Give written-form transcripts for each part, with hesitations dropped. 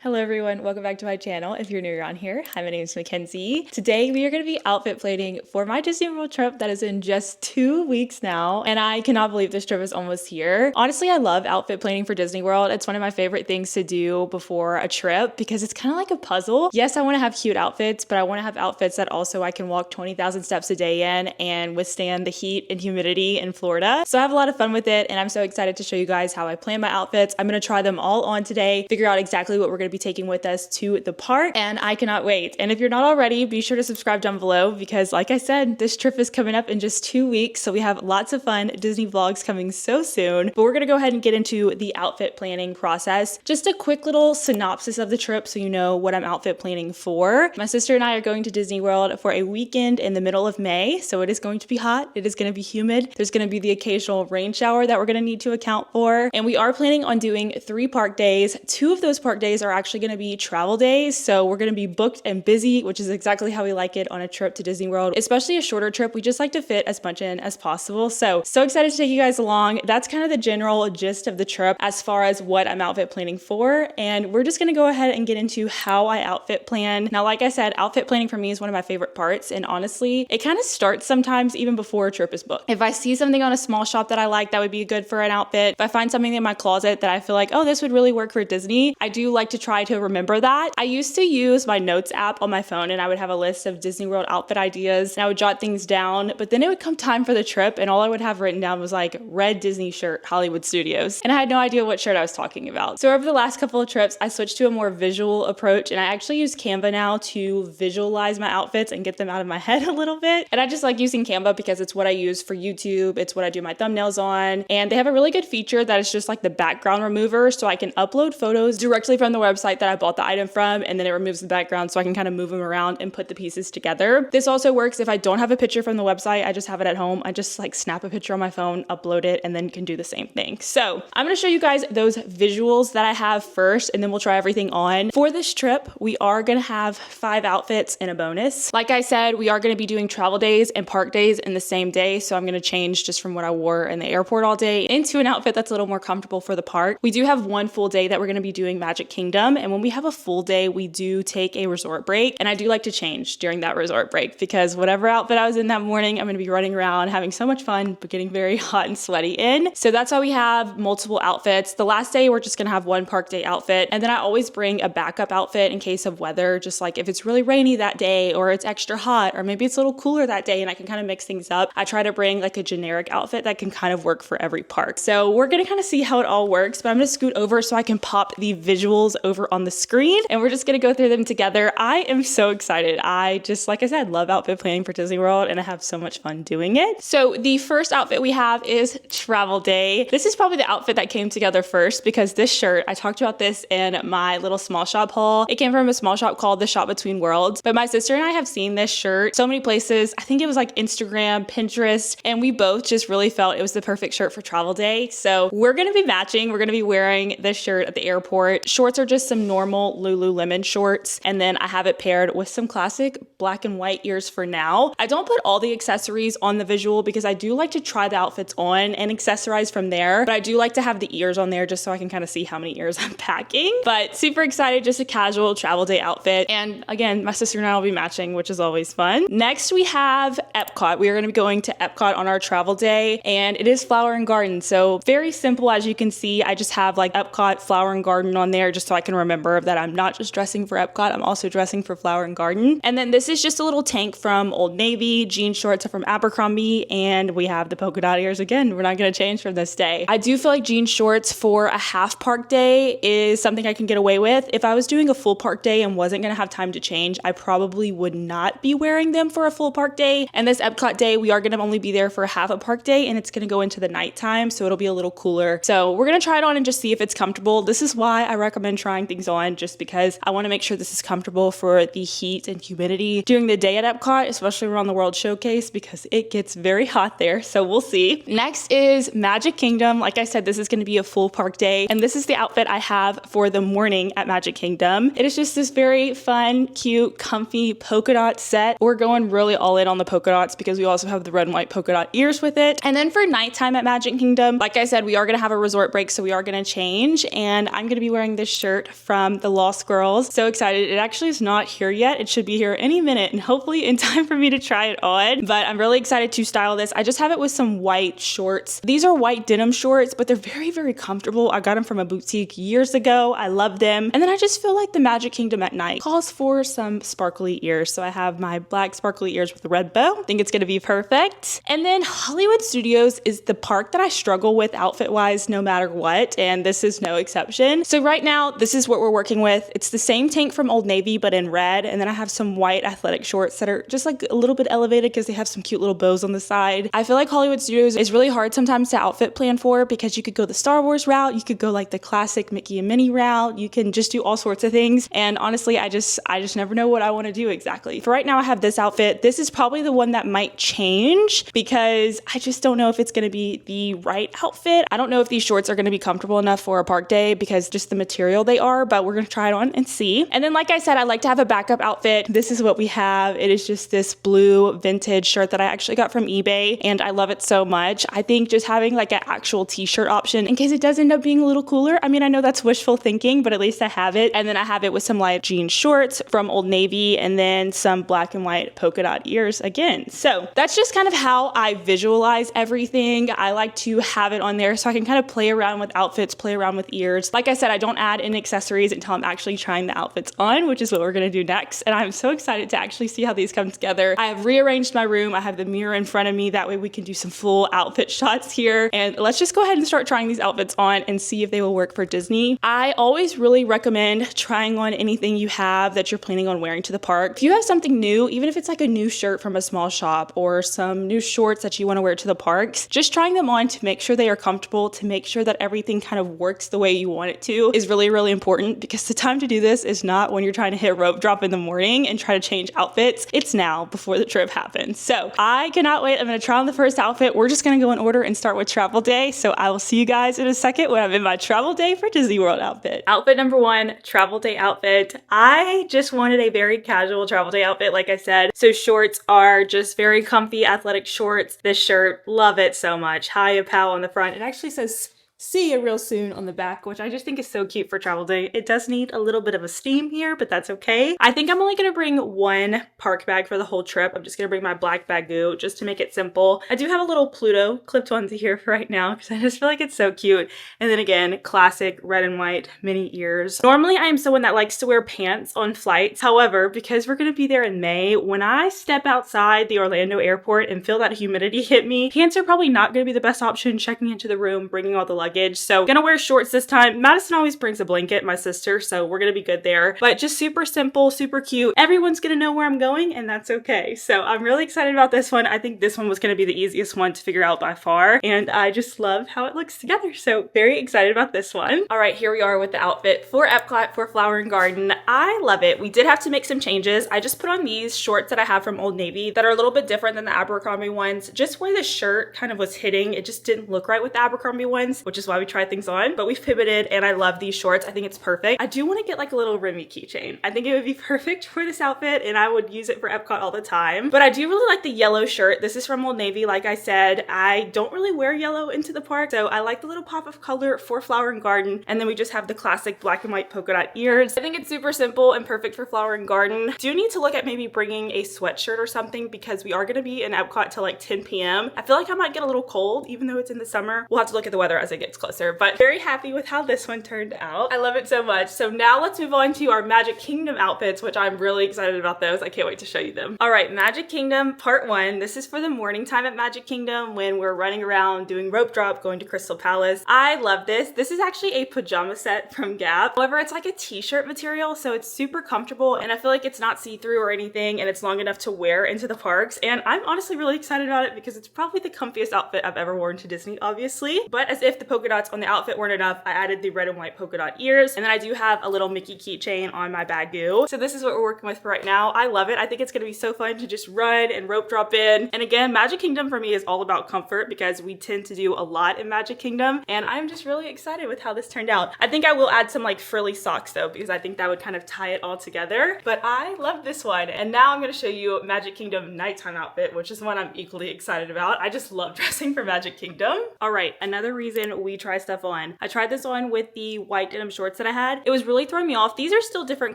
Hello everyone, welcome back to my channel. If you're new around here, hi, my name is Mackenzie. Today we are going to be outfit planning for my Disney World trip that is in just 2 weeks now, and I cannot believe this trip is almost here. Honestly, I love outfit planning for Disney World. It's one of my favorite things to do before a trip because it's kind of like a puzzle. Yes, I want to have cute outfits, but I want to have outfits that also I can walk 20,000 steps a day in and withstand the heat and humidity in Florida. So I have a lot of fun with it, and I'm so excited to show you guys how I plan my outfits. I'm going to try them all on today, figure out exactly what we're going to be taking with us to the park, and I cannot wait. And if you're not already, be sure to subscribe down below because like I said, this trip is coming up in just 2 weeks, so we have lots of fun Disney vlogs coming so soon. But we're gonna go ahead and get into the outfit planning process. Just a quick little synopsis of the trip so you know what I'm outfit planning for. My sister and I are going to Disney World for a weekend in the middle of May, so it is going to be hot, it is going to be humid, there's going to be the occasional rain shower that we're going to need to account for, and we are planning on doing 3 park days. 2 of those park days are actually going to be travel days, so we're going to be booked and busy, which is exactly how we like it on a trip to Disney World. Especially a shorter trip, we just like to fit as much in as possible. So excited to take you guys along. That's kind of the general gist of the trip as far as what I'm outfit planning for, and we're just going to go ahead and get into how I outfit plan. Now, like I said, outfit planning for me is one of my favorite parts, and honestly, it kind of starts sometimes even before a trip is booked. If I see something on a small shop that I like that would be good for an outfit, if I find something in my closet that I feel like, oh, this would really work for Disney, I do like to try to remember that. I used to use my notes app on my phone, and I would have a list of Disney World outfit ideas, and I would jot things down, but then it would come time for the trip and all I would have written down was like red Disney shirt, Hollywood Studios, and I had no idea what shirt I was talking about. So over the last couple of trips, I switched to a more visual approach, and I actually use Canva now to visualize my outfits and get them out of my head a little bit. And I just like using Canva because it's what I use for YouTube, it's what I do my thumbnails on, and they have a really good feature that is just like the background remover, so I can upload photos directly from the website that I bought the item from, and then it removes the background so I can kind of move them around and put the pieces together. This also works if I don't have a picture from the website, I just have it at home. I just like snap a picture on my phone, upload it, and then can do the same thing. So I'm gonna show you guys those visuals that I have first, and then we'll try everything on. For this trip, we are gonna have 5 outfits and a bonus. Like I said, we are gonna be doing travel days and park days in the same day, so I'm gonna change just from what I wore in the airport all day into an outfit that's a little more comfortable for the park. We do have one full day that we're gonna be doing Magic Kingdom, and when we have a full day, we do take a resort break, and I do like to change during that resort break because whatever outfit I was in that morning, I'm gonna be running around having so much fun but getting very hot and sweaty in. So that's why we have multiple outfits. The last day we're just gonna have one park day outfit, and then I always bring a backup outfit in case of weather, just like if it's really rainy that day or it's extra hot or maybe it's a little cooler that day and I can kind of mix things up. I try to bring like a generic outfit that can kind of work for every park. So we're gonna kind of see how it all works, but I'm gonna scoot over so I can pop the visuals over on the screen, and we're just gonna go through them together. I am so excited. I just, like I said, love outfit planning for Disney World, and I have so much fun doing it. So the first outfit we have is travel day. This is probably the outfit that came together first because this shirt, I talked about this in my little small shop haul. It came from a small shop called The Shop Between Worlds, but my sister and I have seen this shirt so many places. I think it was like Instagram, Pinterest, and we both just really felt it was the perfect shirt for travel day. So we're gonna be matching. We're gonna be wearing this shirt at the airport. Shorts are just some normal Lululemon shorts, and then I have it paired with some classic black and white ears for now. I don't put all the accessories on the visual because I do like to try the outfits on and accessorize from there, but I do like to have the ears on there just so I can kind of see how many ears I'm packing. But super excited, just a casual travel day outfit. And again, my sister and I will be matching, which is always fun. Next, we have Epcot. We are going to be going to Epcot on our travel day, and it is Flower and Garden. So very simple, as you can see. I just have like Epcot Flower and Garden on there just so I can remember that I'm not just dressing for Epcot, I'm also dressing for Flower and Garden. And then this is just a little tank from Old Navy, jean shorts are from Abercrombie, and we have the polka dot ears again. We're not going to change from this day. I do feel like jean shorts for a half park day is something I can get away with. If I was doing a full park day and wasn't going to have time to change, I probably would not be wearing them for a full park day. And this Epcot day, we are going to only be there for half a park day, and it's going to go into the nighttime, so it'll be a little cooler. So we're going to try it on and just see if it's comfortable. This is why I recommend trying things on, just because I want to make sure this is comfortable for the heat and humidity during the day at Epcot, especially around the World Showcase, because it gets very hot there. So we'll see. Next is Magic Kingdom. Like I said, this is going to be a full park day, and this is the outfit I have for the morning at Magic Kingdom. It is just this very fun, cute, comfy polka dot set. We're going really all in on the polka dots because we also have the red and white polka dot ears with it. And then for nighttime at Magic Kingdom, like I said, we are going to have a resort break, so we are going to change, and I'm going to be wearing this shirt shirt from the Lost Girls. So excited. It actually is not here yet. It should be here any minute and hopefully in time for me to try it on. But I'm really excited to style this. I just have it with some white shorts. These are white denim shorts, but they're very, very comfortable. I got them from a boutique years ago. I love them. And then I just feel like the Magic Kingdom at night calls for some sparkly ears. So I have my black sparkly ears with a red bow. I think it's going to be perfect. And then Hollywood Studios is the park that I struggle with outfit wise no matter what. And this is no exception. So right now, this is what we're working with. It's the same tank from Old Navy, but in red. And then I have some white athletic shorts that are just like a little bit elevated because they have some cute little bows on the side. I feel like Hollywood Studios is really hard sometimes to outfit plan for because you could go the Star Wars route. You could go like the classic Mickey and Minnie route. You can just do all sorts of things. And honestly, I just never know what I want to do exactly. For right now, I have this outfit. This is probably the one that might change because I just don't know if it's going to be the right outfit. I don't know if these shorts are going to be comfortable enough for a park day because just the material they are, but we're going to try it on and see. And then, like I said, I like to have a backup outfit. This is what we have. It is just this blue vintage shirt that I actually got from eBay and I love it so much. I think just having like an actual t-shirt option in case it does end up being a little cooler. I mean, I know that's wishful thinking, but at least I have it. And then I have it with some light jean shorts from Old Navy and then some black and white polka dot ears again. So that's just kind of how I visualize everything. I like to have it on there so I can kind of play around with outfits, play around with ears. Like I said, I don't add in accessories until I'm actually trying the outfits on, which is what we're going to do next. And I'm so excited to actually see how these come together. I have rearranged my room. I have the mirror in front of me. That way we can do some full outfit shots here. And let's just go ahead and start trying these outfits on and see if they will work for Disney. I always really recommend trying on anything you have that you're planning on wearing to the park. If you have something new, even if it's like a new shirt from a small shop or some new shorts that you want to wear to the parks, just trying them on to make sure they are comfortable, to make sure that everything kind of works the way you want it to is really, really important because the time to do this is not when you're trying to hit rope drop in the morning and try to change outfits. It's now before the trip happens. So I cannot wait. I'm going to try on the first outfit. We're just going to go in order and start with travel day. So I will see you guys in a second when I'm in my travel day for Disney World outfit. Outfit number one, travel day outfit. I just wanted a very casual travel day outfit, like I said. So shorts are just very comfy athletic shorts. This shirt, love it so much. High pow on the front. It actually says see you real soon on the back, which I just think is so cute for travel day. It does need a little bit of a steam here, but that's okay. I think I'm only gonna bring one park bag for the whole trip. I'm just gonna bring my black bagoo just to make it simple. I do have a little Pluto clipped onto here for right now because I just feel like it's so cute. And then again, classic red and white mini ears. Normally I am someone that likes to wear pants on flights. However, because we're gonna be there in May, when I step outside the Orlando airport and feel that humidity hit me, pants are probably not gonna be the best option checking into the room, bringing all the luggage. So gonna wear shorts this time. Madison always brings a blanket, my sister, so we're gonna be good there. But just super simple, super cute. Everyone's gonna know where I'm going and that's okay. So I'm really excited about this one. I think this one was gonna be the easiest one to figure out by far. And I just love how it looks together. So very excited about this one. All right, here we are with the outfit for Epcot for Flower and Garden. I love it. We did have to make some changes. I just put on these shorts that I have from Old Navy that are a little bit different than the Abercrombie ones. Just where the shirt kind of was hitting, it just didn't look right with the Abercrombie ones, which is why we tried things on, but we've pivoted and I love these shorts. I think it's perfect. I do want to get like a little Remy keychain. I think it would be perfect for this outfit and I would use it for Epcot all the time. But I do really like the yellow shirt. This is from Old Navy. Like I said, I don't really wear yellow into the park, so I like the little pop of color for Flower and Garden. And then we just have the classic black and white polka dot ears. I think it's super simple and perfect for Flower and Garden. Do need to look at maybe bringing a sweatshirt or something because we are going to be in Epcot till like 10 p.m. I feel like I might get a little cold even though it's in the summer. We'll have to look at the weather as it gets closer, but very happy with how this one turned out. I love it so much. So now let's move on to our Magic Kingdom outfits, which I'm really excited about those. I can't wait to show you them. All right, Magic Kingdom part one. This is for the morning time at Magic Kingdom when we're running around doing rope drop, going to Crystal Palace. I love this. This is actually a pajama set from Gap. However, it's like a t-shirt material, so it's super comfortable and I feel like it's not see-through or anything and it's long enough to wear into the parks. And I'm honestly really excited about it because it's probably the comfiest outfit I've ever worn to Disney, obviously. But as if the polka dots on the outfit weren't enough, I added the red and white polka dot ears. And then I do have a little Mickey keychain on my bagoo. So this is what we're working with for right now. I love it. I think it's gonna be so fun to just run and rope drop in. And again, Magic Kingdom for me is all about comfort because we tend to do a lot in Magic Kingdom. And I'm just really excited with how this turned out. I think I will add some like frilly socks though, because I think that would kind of tie it all together. But I love this one. And now I'm gonna show you Magic Kingdom nighttime outfit, which is one I'm equally excited about. I just love dressing for Magic Kingdom. All right, another reason we try stuff on. I tried this on with the white denim shorts that I had. It was really throwing me off. These are still different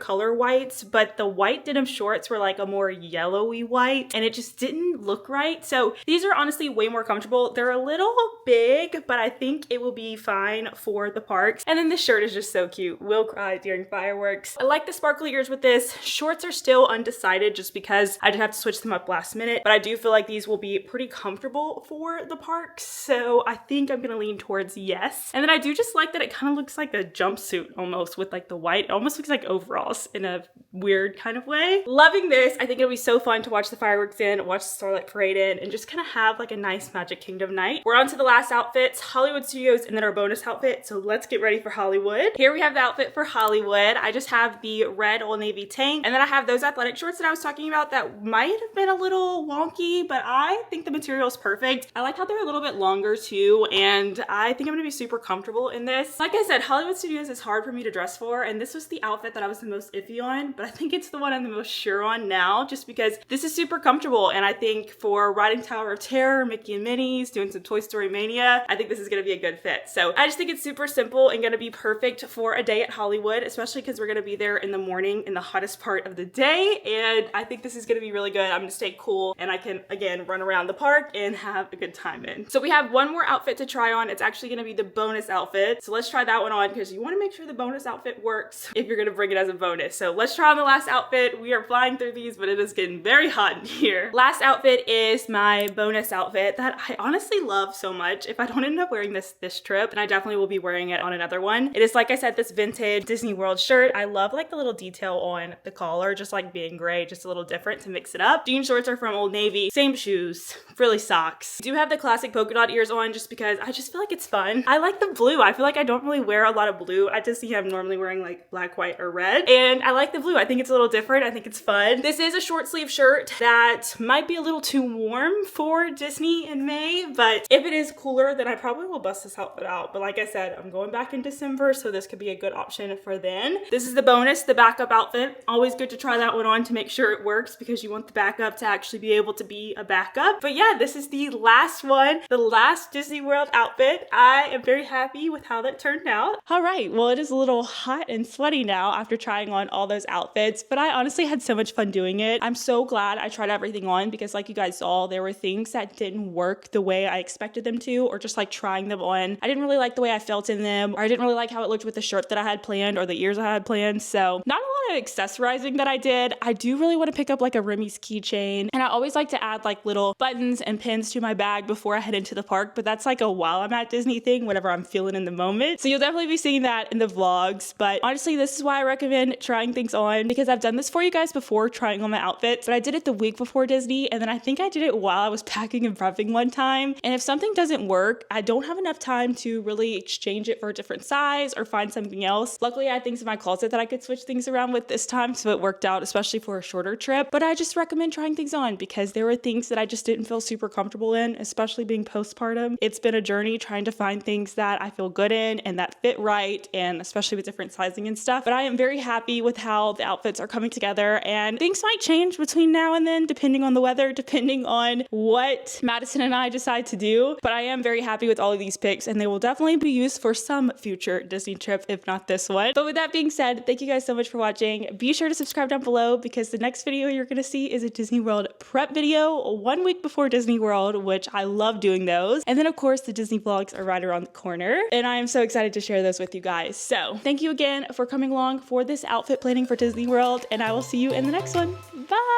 color whites, but the white denim shorts were like a more yellowy white and it just didn't look right. So these are honestly way more comfortable. They're a little big, but I think it will be fine for the parks. And then this shirt is just so cute. Will cry during fireworks. I like the sparkly ears with this. Shorts are still undecided just because I did have to switch them up last minute, but I do feel like these will be pretty comfortable for the parks. So I think I'm gonna lean towards yes. And then I do just like that it kind of looks like a jumpsuit almost with like the white. It almost looks like overalls in a weird kind of way. Loving this. I think it'll be so fun to watch the fireworks in, watch the Starlight Parade in, and just kind of have like a nice Magic Kingdom night. We're on to the last outfits, Hollywood Studios, and then our bonus outfit. So let's get ready for Hollywood. Here we have the outfit for Hollywood. I just have the red Old Navy tank, and then I have those athletic shorts that I was talking about that might have been a little wonky, but I think the material is perfect. I like how they're a little bit longer too, and I think I'm gonna be super comfortable in this. Like I said, Hollywood Studios is hard for me to dress for, and this was the outfit that I was the most iffy on, but I think it's the one I'm the most sure on now, just because this is super comfortable, and I think for riding Tower of Terror, Mickey and Minnie's, doing some Toy Story Mania, I think this is gonna be a good fit. So I just think it's super simple and gonna be perfect for a day at Hollywood, especially because we're gonna be there in the morning in the hottest part of the day, and I think this is gonna be really good. I'm gonna stay cool, and I can, again, run around the park and have a good time in. So we have one more outfit to try on. It's actually gonna be the bonus outfit. So let's try that one on because you wanna make sure the bonus outfit works if you're gonna bring it as a bonus. So let's try on the last outfit. We are flying through these, but it is getting very hot in here. Last outfit is my bonus outfit that I honestly love so much. If I don't end up wearing this trip, and I definitely will be wearing it on another one. It is, like I said, this vintage Disney World shirt. I love like the little detail on the collar, just like being gray, just a little different to mix it up. Jean shorts are from Old Navy. Same shoes, frilly socks. I do have the classic polka dot ears on just because I just feel like it's fun. I like the blue. I feel like I don't really wear a lot of blue. I just see I'm normally wearing like black, white, or red. And I like the blue. I think it's a little different. I think it's fun. This is a short sleeve shirt that might be a little too warm for Disney in May, but if it is cooler, then I probably will bust this outfit out. But like I said, I'm going back in December, so this could be a good option for then. This is the bonus, the backup outfit. Always good to try that one on to make sure it works because you want the backup to actually be able to be a backup. But yeah, this is the last one, the last Disney World outfit. I am very happy with how that turned out. All right, well, it is a little hot and sweaty now after trying on all those outfits, but I honestly had so much fun doing it. I'm so glad I tried everything on because like you guys saw, there were things that didn't work the way I expected them to, or just like trying them on. I didn't really like the way I felt in them, or I didn't really like how it looked with the shirt that I had planned or the ears I had planned. So not a lot of accessorizing that I did. I do really want to pick up like a Remy's keychain, and I always like to add like little buttons and pins to my bag before I head into the park, but that's like a while I'm at Disney thing, whatever I'm feeling in the moment. So you'll definitely be seeing that in the vlogs, but honestly, this is why I recommend trying things on, because I've done this for you guys before, trying on my outfits, but I did it the week before Disney, and then I think I did it while I was packing and prepping one time, and if something doesn't work, I don't have enough time to really exchange it for a different size or find something else. Luckily, I had things in my closet that I could switch things around with this time, so it worked out, especially for a shorter trip, but I just recommend trying things on because there were things that I just didn't feel super comfortable in, especially being postpartum. It's been a journey trying to find things that I feel good in and that fit right, and especially with different sizing and stuff, but I am very happy with how the outfits are coming together, and things might change between now and then depending on the weather, depending on what Madison and I decide to do, but I am very happy with all of these picks, and they will definitely be used for some future Disney trip, if not this one. But with that being said, thank you guys so much for watching. Be sure to subscribe down below because the next video you're going to see is a Disney World prep video 1 week before Disney World, which I love doing those. And then of course the Disney vlogs are right around the corner, and I am so excited to share those with you guys. So thank you again for coming along for this outfit planning for Disney World, and I will see you in the next one. Bye!